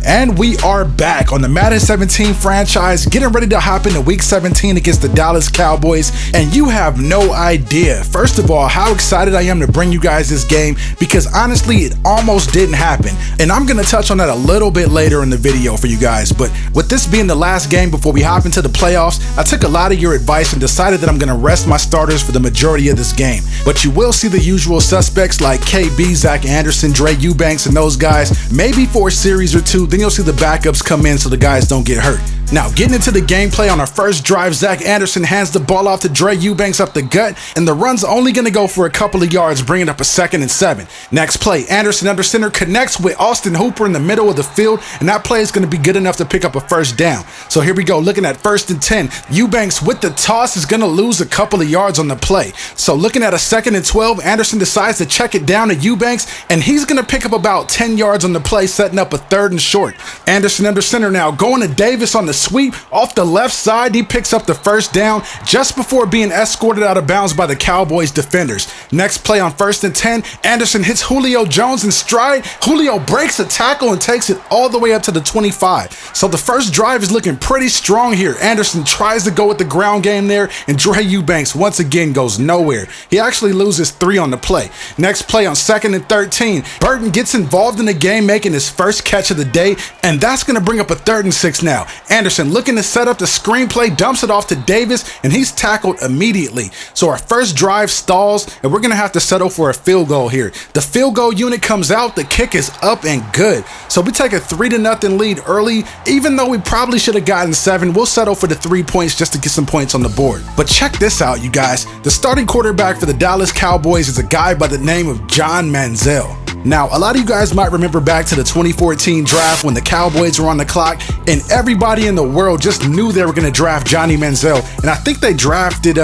And we are back on the Madden 17 franchise, getting ready to hop into week 17 against the Dallas Cowboys. And you have no idea, first of all, how excited I am to bring you guys this game, because honestly, it almost didn't happen. And I'm going to touch on that a little bit later in the video for you guys. But with this being the last game before we hop into the playoffs, I took a lot of your advice and decided that I'm going to rest my starters for the majority of this game. But you will see the usual suspects like KB, Zach Anderson, Dre Eubanks, and those guys, maybe for a series or two. Then you'll see the backups come in so the guys don't get hurt. Now, getting into the gameplay on our first drive, Zach Anderson hands the ball off to Dre Eubanks up the gut, and the run's only going to go for a couple of yards, bringing up a 2nd and 7. Next play, Anderson under center connects with Austin Hooper in the middle of the field, and that play is going to be good enough to pick up a first down. So here we go, looking at 1st and 10. Eubanks with the toss is going to lose a couple of yards on the play. So looking at a 2nd and 12, Anderson decides to check it down to Eubanks, and he's going to pick up about 10 yards on the play, setting up a 3rd and short. Anderson under center now, going to Davis on the sweep off the left side. He picks up the first down just before being escorted out of bounds by the Cowboys defenders. Next play on 1st and 10, Anderson hits Julio Jones in stride. Julio breaks a tackle and takes it all the way up to the 25. So the first drive is looking pretty strong here. Anderson tries to go with the ground game there, and Dre Eubanks once again goes nowhere. He actually loses 3 on the play. Next play on 2nd and 13, Burton gets involved in the game, making his first catch of the day, and that's going to bring up a 3rd and 6 now. Anderson looking to set up the screenplay, dumps it off to Davis, and he's tackled immediately. So our first drive stalls, and we're going to have to settle for a field goal here. The field goal unit comes out, the kick is up and good. So we take a 3-0 lead early. Even though we probably should have gotten 7, we'll settle for the 3 points just to get some points on the board. But check this out, you guys. The starting quarterback for the Dallas Cowboys is a guy by the name of John Manziel. Now, a lot of you guys might remember back to the 2014 draft when the Cowboys were on the clock and everybody in the world just knew they were going to draft Johnny Manziel. And I think they drafted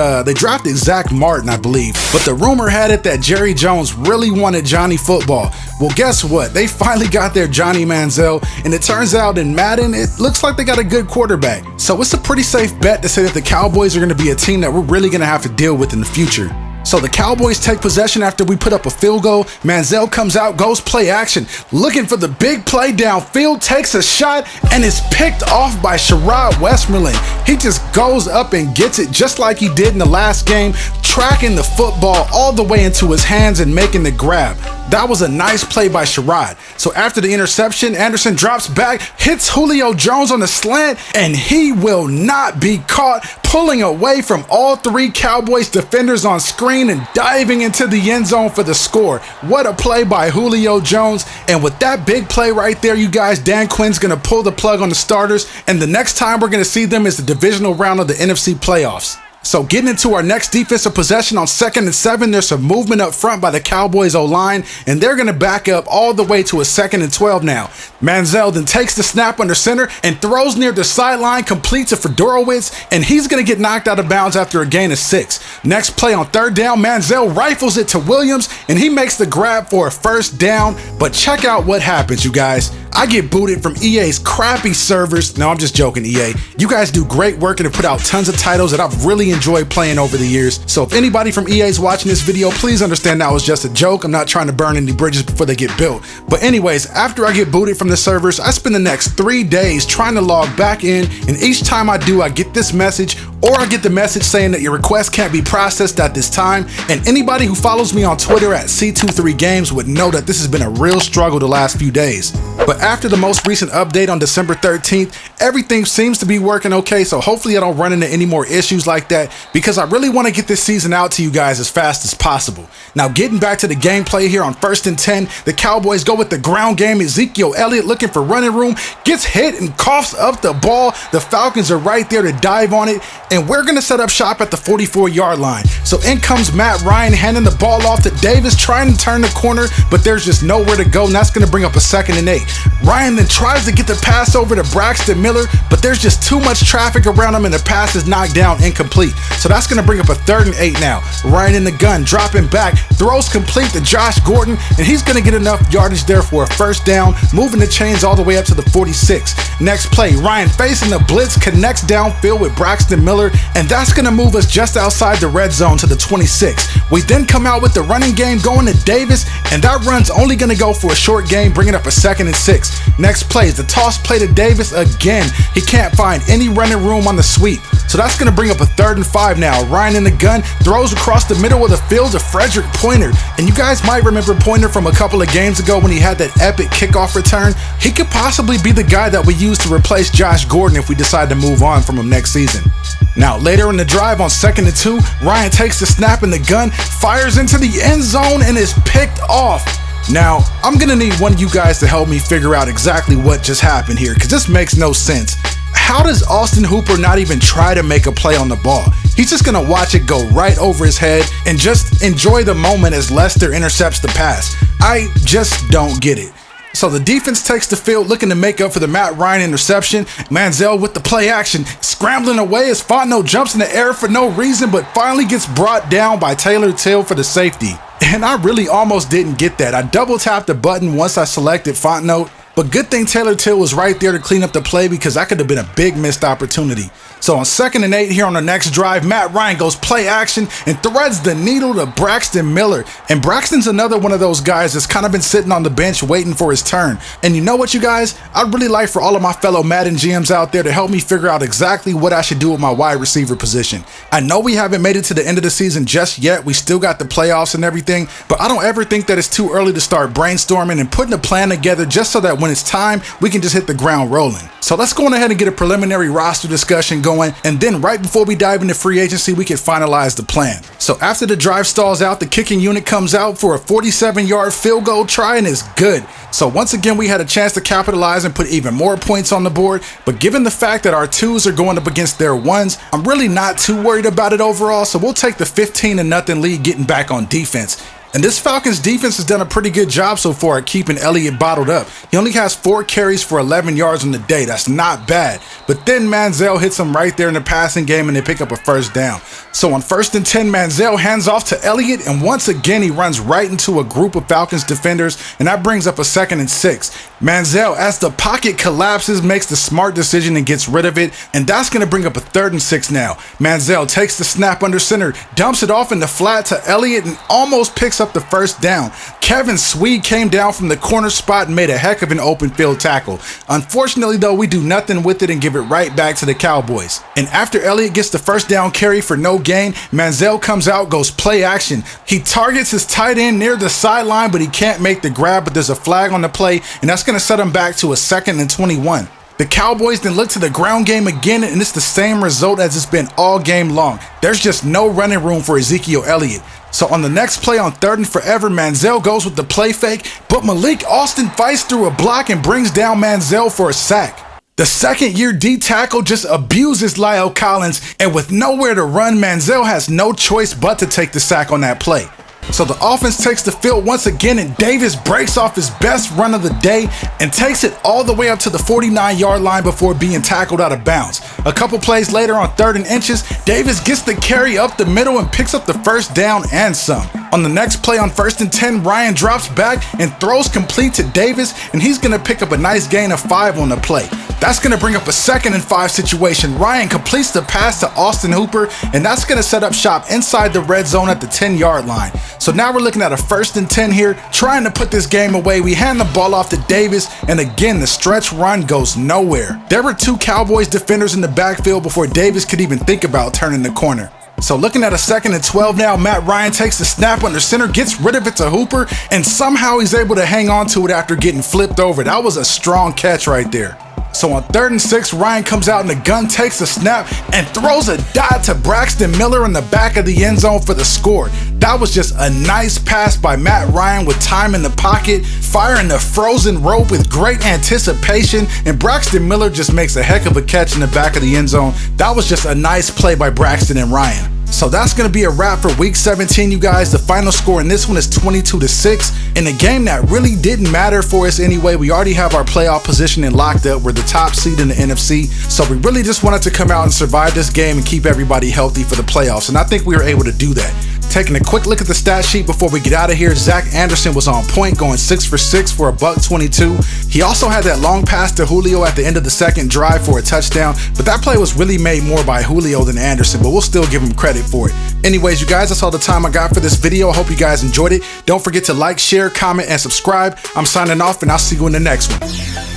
Zach Martin, I believe. But the rumor had it that Jerry Jones really wanted Johnny football. Well, guess what? They finally got their Johnny Manziel, and it turns out in Madden, it looks like they got a good quarterback. So it's a pretty safe bet to say that the Cowboys are going to be a team that we're really going to have to deal with in the future. So the Cowboys take possession after we put up a field goal. Manziel comes out, goes play action, looking for the big play downfield, takes a shot, and is picked off by Sherrod Westmoreland. He just goes up and gets it just like he did in the last game, tracking the football all the way into his hands and making the grab. That was a nice play by Sherrod. So after the interception, Anderson drops back, hits Julio Jones on the slant, and he will not be caught, pulling away from all 3 Cowboys defenders on screen and diving into the end zone for the score. What a play by Julio Jones. And with that big play right there, you guys, Dan Quinn's going to pull the plug on the starters, and the next time we're going to see them is the divisional round of the NFC playoffs. So getting into our next defensive possession on 2nd and 7, there's some movement up front by the Cowboys O-line, and they're going to back up all the way to a 2nd and 12 now. Manziel then takes the snap under center and throws near the sideline, completes it for Dorowitz, and he's going to get knocked out of bounds after a gain of 6. Next play on 3rd down, Manziel rifles it to Williams, and he makes the grab for a first down. But check out what happens, you guys. I get booted from EA's crappy servers. No, I'm just joking, EA. You guys do great work and have put out tons of titles that I've really enjoyed playing over the years. So if anybody from EA is watching this video, please understand that was just a joke. I'm not trying to burn any bridges before they get built. But anyways, after I get booted from the servers, I spend the next 3 days trying to log back in, and each time I do, I get this message, or I get the message saying that your request can't be processed at this time. And anybody who follows me on Twitter at C23Games would know that this has been a real struggle the last few days. But after the most recent update on December 13th, everything seems to be working okay, so hopefully I don't run into any more issues like that, because I really want to get this season out to you guys as fast as possible. Now, getting back to the gameplay here on 1st and 10, the Cowboys go with the ground game. Ezekiel Elliott looking for running room, gets hit and coughs up the ball. The Falcons are right there to dive on it, and we're going to set up shop at the 44-yard line. So in comes Matt Ryan, handing the ball off to Davis, trying to turn the corner, but there's just nowhere to go, and that's going to bring up a 2nd and 8. Ryan then tries to get the pass over to Braxton Miller, but there's just too much traffic around him, and the pass is knocked down incomplete. So that's going to bring up a 3rd and 8 now. Ryan in the gun, dropping back, throws complete to Josh Gordon, and he's going to get enough yardage there for a first down, moving the chains all the way up to the 46. Next play, Ryan facing the blitz, connects downfield with Braxton Miller, Miller, and that's going to move us just outside the red zone to the 26. We then come out with the running game going to Davis, and that run's only going to go for a short gain, bringing up a 2nd and 6. Next play is the toss play to Davis again. He can't find any running room on the sweep, so that's going to bring up a 3rd and 5 now. Ryan in the gun throws across the middle of the field to Frederick Pointer, and you guys might remember Pointer from a couple of games ago when he had that epic kickoff return. He could possibly be the guy that we use to replace Josh Gordon if we decide to move on from him next season. Now, later in the drive on 2nd and 2, Ryan takes the snap in the gun, fires into the end zone, and is picked off. Now, I'm gonna need one of you guys to help me figure out exactly what just happened here, because this makes no sense. How does Austin Hooper not even try to make a play on the ball? He's just gonna watch it go right over his head and just enjoy the moment as Lester intercepts the pass. I just don't get it. So the defense takes the field looking to make up for the Matt Ryan interception. Manziel with the play action, scrambling away as Fontenot jumps in the air for no reason, but finally gets brought down by Taylor Till for the safety. And I really almost didn't get that. I double tapped the button once I selected Fontenot, but good thing Taylor Till was right there to clean up the play, because that could have been a big missed opportunity. So on 2nd and 8 here on the next drive, Matt Ryan goes play action and threads the needle to Braxton Miller. And Braxton's another one of those guys that's kind of been sitting on the bench waiting for his turn. And you know what, you guys? I'd really like for all of my fellow Madden GMs out there to help me figure out exactly what I should do with my wide receiver position. I know we haven't made it to the end of the season just yet. We still got the playoffs and everything, but I don't ever think that it's too early to start brainstorming and putting a plan together just so that when it's time, we can just hit the ground rolling. So let's go on ahead and get a preliminary roster discussion going, and then right before we dive into free agency, we can finalize the plan. So after the drive stalls out, the kicking unit comes out for a 47-yard field goal try and is good. So once again, we had a chance to capitalize and put even more points on the board, but given the fact that our 2s are going up against their 1s, I'm really not too worried about it overall, so we'll take the 15-0 lead getting back on defense. And this Falcons defense has done a pretty good job so far at keeping Elliott bottled up. He only has 4 carries for 11 yards on the day. That's not bad. But then Manziel hits him right there in the passing game and they pick up a 1st down. So on 1st and 10, Manziel hands off to Elliott, and once again he runs right into a group of Falcons defenders, and that brings up a 2nd and 6. Manziel, as the pocket collapses, makes the smart decision and gets rid of it, and that's going to bring up a 3rd and 6 now. Manziel takes the snap under center, dumps it off in the flat to Elliott, and almost picks up the 1st down. Kevin Swede came down from the corner spot and made a heck of an open field tackle. Unfortunately though, we do nothing with it and give it right back to the Cowboys. And after Elliott gets the 1st down carry for no gain, Manziel comes out, goes play action. He targets his tight end near the sideline, but he can't make the grab, but there's a flag on the play, and that's going to set him back to a 2nd and 21. The Cowboys then look to the ground game again, and it's the same result as it's been all game long. There's just no running room for Ezekiel Elliott. So on the next play on 3rd and forever, Manziel goes with the play fake, but Malik Austin fights through a block and brings down Manziel for a sack. The 2nd-year D tackle just abuses Lyle Collins, and with nowhere to run, Manziel has no choice but to take the sack on that play. So the offense takes the field once again, and Davis breaks off his best run of the day and takes it all the way up to the 49-yard line before being tackled out of bounds. A couple plays later on 3rd and inches, Davis gets the carry up the middle and picks up the 1st down and some. On the next play on 1st and 10, Ryan drops back and throws complete to Davis, and he's going to pick up a nice gain of 5 on the play. That's going to bring up a 2nd and 5 situation. Ryan completes the pass to Austin Hooper, and that's going to set up shop inside the red zone at the 10-yard line. So now we're looking at a 1st and 10 here, trying to put this game away. We hand the ball off to Davis, and again, the stretch run goes nowhere. There were 2 Cowboys defenders in the backfield before Davis could even think about turning the corner. So looking at a 2nd and 12 now, Matt Ryan takes the snap under center, gets rid of it to Hooper, and somehow he's able to hang on to it after getting flipped over. That was a strong catch right there. So on 3rd and 6, Ryan comes out in the gun, takes a snap, and throws a dot to Braxton Miller in the back of the end zone for the score. That was just a nice pass by Matt Ryan with time in the pocket, firing the frozen rope with great anticipation, and Braxton Miller just makes a heck of a catch in the back of the end zone. That was just a nice play by Braxton and Ryan. So that's going to be a wrap for week 17, you guys. The final score in this one is 22-6 in a game that really didn't matter for us anyway. We already have our playoff positioning locked up. We're the top seed in the NFC, so we really just wanted to come out and survive this game and keep everybody healthy for the playoffs, and I think we were able to do that. Taking a quick look at the stat sheet before we get out of here, Zach Anderson was on point, going 6 for 6 for a $122. He also had that long pass to Julio at the end of the second drive for a touchdown, but that play was really made more by Julio than Anderson, but we'll still give him credit for it. Anyways, you guys, that's all the time I got for this video. I hope you guys enjoyed it. Don't forget to like, share, comment, and subscribe. I'm signing off, and I'll see you in the next one.